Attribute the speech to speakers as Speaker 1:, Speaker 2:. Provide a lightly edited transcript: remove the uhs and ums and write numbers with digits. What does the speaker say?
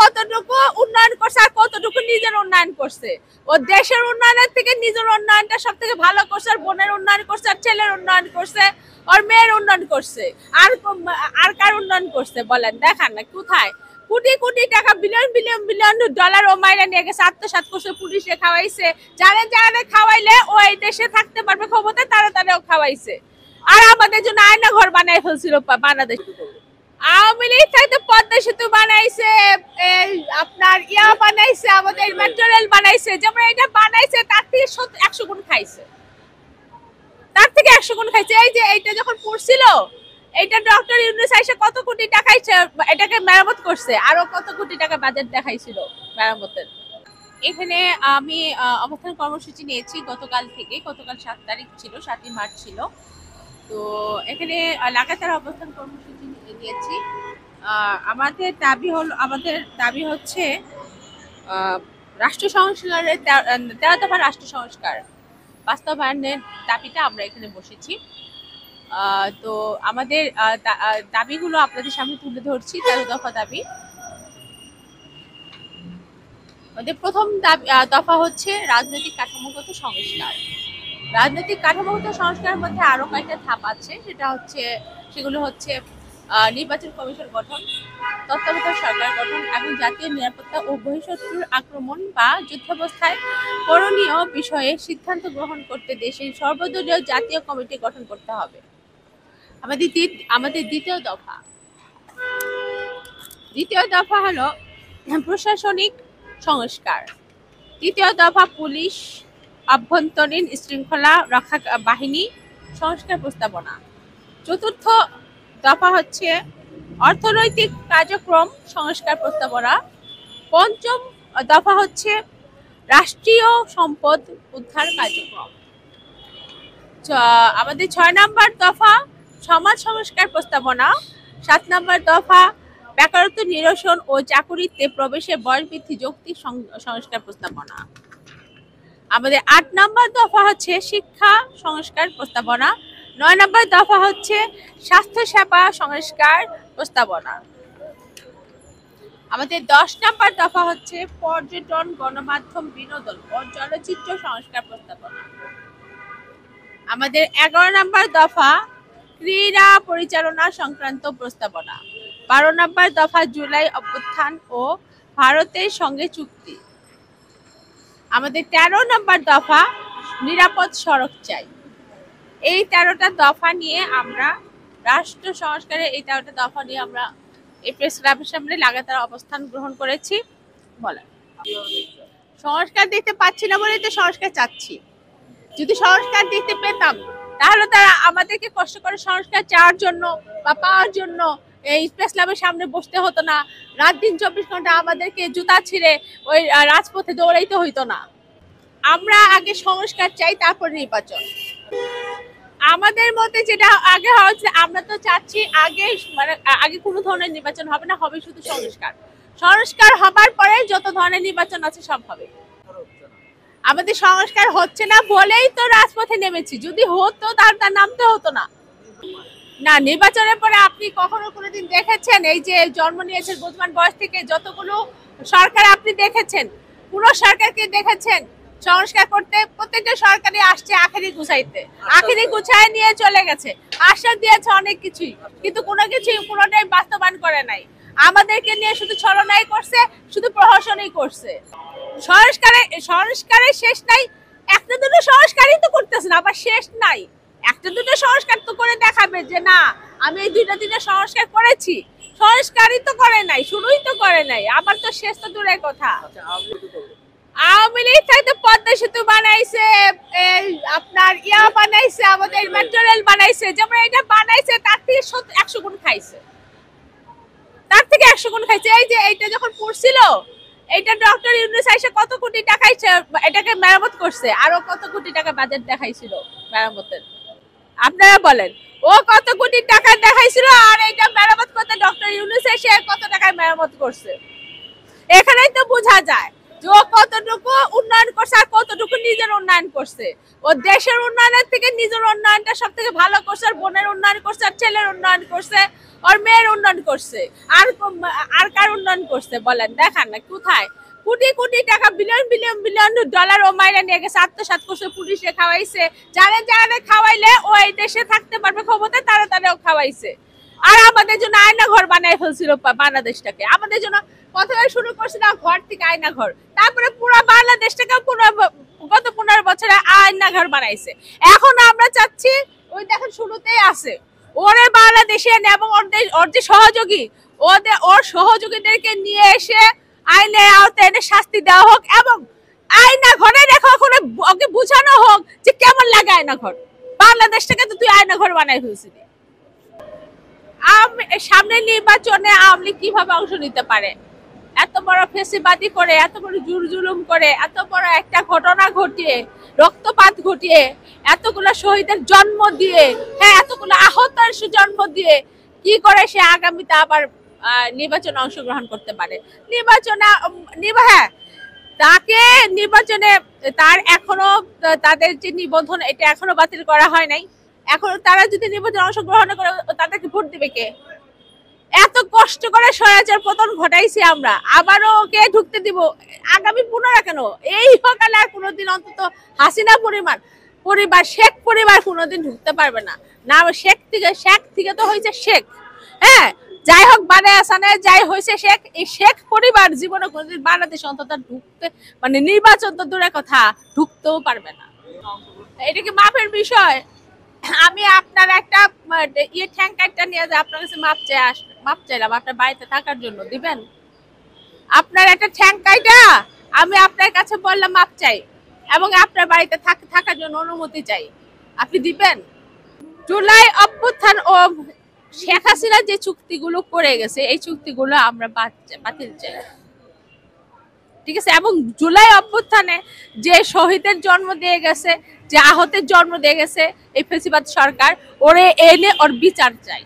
Speaker 1: কতটুকু উন্নয়ন করছে আর কতটুকু নিজের উন্নয়ন করছে। ও দেশের উন্নয়নের থেকে নিজের উন্নয়নটা সব থেকে ভালো করছে, আর বোনের উন্নয়ন করছে, আর ছেলের উন্নয়ন করছে, আর মেয়ের উন্নয়ন করছে। আর কার উন্নয়ন করছে বলেন, দেখান না কোথায়। কোটি কোটি টাকা, বিলিয়ন বিলিয়ন বিলিয়ন ডলার ও মাইরা নিয়ে গেছে, আত্মসাৎ করছে, পুলিশে খাওয়াইছে। যারা খাওয়াইলে ও এই দেশে থাকতে পারবে ক্ষমতা, তারাও খাওয়াইছে। আর আমাদের জন্য আয়না ঘর বানাই ফেলছিল বাংলাদেশ। আওয়ামী লীগ থাকতে পদ্মা সেতু বানাইছে, আপনার বানাইছে, আমাদের মেট্রো রেল বানাইছে। যেমন এটা বানাইছে তার থেকে 100 গুণ খাইছে, তার থেকে 100 গুণ খাইছে। এই যে এইটা যখন পড়ছিল, এইটা ডক্টর ইউনূস আইসা কত কোটি টাকা এটাকে মেরামত করছে, আরো কত কোটি টাকা বাজেট দেখাইছিল মেরামতের। এখানে আমি অবস্থান কর্মসূচি নিয়েছি গতকাল থেকে। গতকাল 7 তারিখ ছিল, 7ই মার্চ ছিল। তো এখানে লাগাতার অবস্থান কর্মসূচি নিয়েছি। আমাদের দাবি হচ্ছে রাষ্ট্র সংস্কারের 13 দফা রাষ্ট্র সংস্কার বাস্তবায়নের দাবিটা আমরা এখানে বসেছি। তো আমাদের দাবিগুলো আপনাদের সামনে তুলে ধরছি। 13 দফা দাবি। আমাদের প্রথম দফা হচ্ছে রাজনৈতিক কাঠামোগত সংস্কার। রাজনৈতিক কাঠামোগত সংস্কারের মধ্যে আরো কয়েকটা ধাপ আছে, সেগুলো হচ্ছে নির্বাচন কমিশন গঠন, তত্ত্বাবধায়ক সরকার গঠন এবং জাতীয় নিরাপত্তা ও বহিঃশত্রুর আক্রমণ বা যুদ্ধাবস্থায় করণীয় বিষয়ে সিদ্ধান্ত গ্রহণ করতে দেশের সর্বদলীয় জাতীয় কমিটি গঠন করতে হবে। আমাদের দ্বিতীয় দফা হলো প্রশাসনিক সংস্কার। তৃতীয় দফা পুলিশ আভ্যন্তরীণ শৃঙ্খলা রক্ষা বাহিনী সংস্কার প্রস্তাবনা। চতুর্থ দফা হচ্ছে অর্থনৈতিক কার্যক্রম সংস্কার প্রস্তাবনা। পঞ্চম দফা হচ্ছে রাষ্ট্রীয় সম্পদ উদ্ধার কার্যক্রম। আমাদের 6 নম্বর দফা সমাজ সংস্কার প্রস্তাবনা। 7 নম্বর দফা বেকারত্ব নিরসন ও চাকুরিতে প্রবেশের বয়স বৃদ্ধি যৌক্তিক সংস্কার প্রস্তাবনা। আমাদের 8 নম্বর দফা হচ্ছে শিক্ষা সংস্কার প্রস্তাবনা। 9 নম্বর দফা হচ্ছে স্বাস্থ্য সেবা সংস্কার প্রস্তাবনা। আমাদের 10 নম্বর দফা হচ্ছে পর্যটন, গণমাধ্যম, বিনোদন ও চলচ্চিত্র সংস্কার প্রস্তাবনা। আমাদের 11 নম্বর দফা ক্রীড়া পরিচালনা সংক্রান্ত প্রস্তাবনা। 12 নম্বর দফা জুলাই অভ্যুত্থান ও ভারতের সঙ্গে চুক্তি। আমাদের 13 নম্বর দফা নিরাপদ সড়ক চাই। এই 13টা দফা নিয়ে আমরা রাষ্ট্র সংস্কারের আমরা এই প্রেস ক্লাবের সামনে লাগাতার অবস্থান গ্রহণ করেছি। বলেন, সংস্কার দেখতে পাচ্ছি না বলেই তো সংস্কার চাচ্ছি। যদি সংস্কার দেখতে পেতাম তাহলে তারা আমাদেরকে কষ্ট করে সংস্কার চাওয়ার জন্য বা পাওয়ার জন্য এই প্রেস ক্লাবের সামনে বসতে হতো না। রাত দিন 24 ঘন্টা আমাদেরকে জুতা ছিঁড়ে ওই রাজপথে দৌড়াইতে হইতো না। আমরা আগে সংস্কার চাই, তারপর নির্বাচন। আমাদের মতে যেটা আগে হচ্ছে, আমরা তো চাচ্ছি আগে কোনো ধরনের নির্বাচন হবে না, হবে শুধু সংস্কার হবার পরে যত ধরনের নির্বাচন আছে সব হবে। আমাদের সংস্কার হচ্ছে না বলেই তো রাজপথে নেমেছি। যদি হতো তার নামতে হতো না। নির্বাচনের পরে আপনি কখনো কোনোদিন দেখেছেন এই যে জন্ম নিয়েছেন বুঝমান বয়স থেকে যতগুলো সরকার আপনি দেখেছেন, পুরো সরকারকে দেখেছেন সংস্কার করতে? প্রত্যেকটা সরকারই আসছে আখেরি গুছায় নিয়ে চলে গেছে, আশ্বাস দিয়েছে অনেক কিছুই, কিন্তু কোনোটাই বাস্তবায়ন করে নাই। আমাদেরকে নিয়ে শুধু ছলনাই করছে, শুধু প্রহসনই করছে। সংস্কারের শেষ নাই। একটা দুটো সংস্কারই তো করতেছে না, আবার শেষ নাই। একটা দুটো সংস্কার তো করে দেখাবে যে না আমি এই 2-3টা সংস্কার করেছি। সংস্কারই তো করে নাই, শুরুই তো করে নাই, আবার তো শেষ তো দূরের কথা। আওয়ামী লীগ থাকতে পদ্মা সেতু বানাইছে, আপনার বানাইছে, আমাদের মেট্রো রেল বানাইছে। যেমন এটা বানাইছে তার থেকে 100 গুণ খাইছে, তার থেকে 100 গুণ খাইছে। এই যে এইটা যখন পড়ছিল, এইটা ডক্টর ইউনূস আইসা কত কোটি টাকা এটাকে মেরামত করছে, আরো কত কোটি টাকা বাজেট দেখাইছিল মেরামতের। আপনারা বলেন, ও কত কোটি টাকা দেখাইছিল, আর এটা মেরামত করতে ডক্টর ইউনূস এসে কত টাকায় মেরামত করছে। এখানেই তো বোঝা যায় যে কতটুকু উন্নয়ন করছে আর কতটুকু নিজের উন্নয়ন করছে। ও দেশের উন্নয়নের থেকে নিজের উন্নয়নটা সব থেকে ভালো করছে, আর বোনের উন্নয়ন করছে, আর ছেলের উন্নয়ন করছে, আর মেয়ের উন্নয়ন করছে। আর কার উন্নয়ন করছে বলেন, দেখান না কোথায়। কোটি কোটি টাকা, বিলিয়ন বিলিয়ন বিলিয়ন ডলার ও মাইরা নিয়ে গেছে, আত্মসাৎ করছে, পুলিশে খাওয়াইছে, যারা খাওয়াইলে ওই দেশে থাকতে পারবে ক্ষমতা, তারাও খাওয়াইছে। আর আমাদের জন্য আয়না ঘর বানাই ফেলছিল বাংলাদেশটাকে। আমাদের জন্য প্রথমে শুরু করছিল ঘর থেকে আয়না ঘর, তারপরে পুরো বাংলাদেশটাকে গত 15 বছরে আয়না ঘর বানাইছে। এখন আমরা চাচ্ছি, ওই দেখেন শুরুতেই আছে ওরে বাংলাদেশে এবং ওর যে সহযোগী, ওর সহযোগীদেরকে নিয়ে এসে আইনের আওতায় এনে শাস্তি দেওয়া হোক, এবং আয়না ঘরে রেখে ওকে বুঝানো হোক যে কেমন লাগে আয়না ঘর। বাংলাদেশটাকে তো তুই আয়না ঘর বানাই ফেলছিলি। সামনে নির্বাচনে আওয়ামী লীগ কিভাবে অংশ নিতে পারে? এত বড় ফেসিবাদী করে, এত বড় জুলুম করে, এত বড় একটা ঘটনা ঘটিয়ে, রক্তপাত ঘটিয়ে, এতগুলো শহীদের জন্ম দিয়ে, হ্যাঁ এতগুলো আহতের জন্ম দিয়ে কি করে সে আগামীতে আবার নির্বাচনে অংশগ্রহণ করতে পারে? হ্যাঁ, তাকে নির্বাচনে তার এখনো তাদের যে নিবন্ধন, এটা এখনো বাতিল করা হয় নাই। এখন তারা যদি নির্বাচনে অংশগ্রহণ করে, তাদেরকে ভোট দিবে কে? এত কষ্ট করে স্বৈরাচার পতন ঘটাইছি আমরা, আবারও ওকে ঢুকতে দিব? আগামী 15 কেন, এই সকালে আর কোনোদিন অন্তত হাসিনা পরিবার শেখ পরিবার কোনোদিন ঢুকতে পারবে না। না শেখ থেকে তো হয়েছে শেখ, হ্যাঁ যাই হোক, বানায় আসানে যাই হয়েছে শেখ, এই শেখ পরিবার জীবনে কোনোদিন বাংলাদেশ অন্তত ঢুকতে, মানে নির্বাচন তো দূরের কথা, ঢুকতেও পারবে না। এটা কি মাপের বিষয়? আমি আপনার একটা ঠ্যাং কাটটা নিয়ে যাই, আপনার কাছে মাপ চাইলাম আপনার বাড়িতে থাকার জন্য, দিবেন? আপনার একটা ঠ্যাং কাইটা আমি আপনার কাছে বললাম মাপ চাই, এবং আপনার বাড়িতে থাকার জন্য অনুমতি চাই, আপনি দিবেন? জুলাই অভ্যুত্থান ও শেখ হাসিনা যে চুক্তিগুলো করে গেছে, এই চুক্তিগুলো আমরা বাতিল চাই, ঠিক আছে? এবং জুলাই অভ্যুত্থানে যে শহীদের জন্ম দিয়ে গেছে, যে আহতের জন্ম দিয়ে গেছে এই ফেসিবাদ সরকার, ওরে এনে ওর বিচার চাই।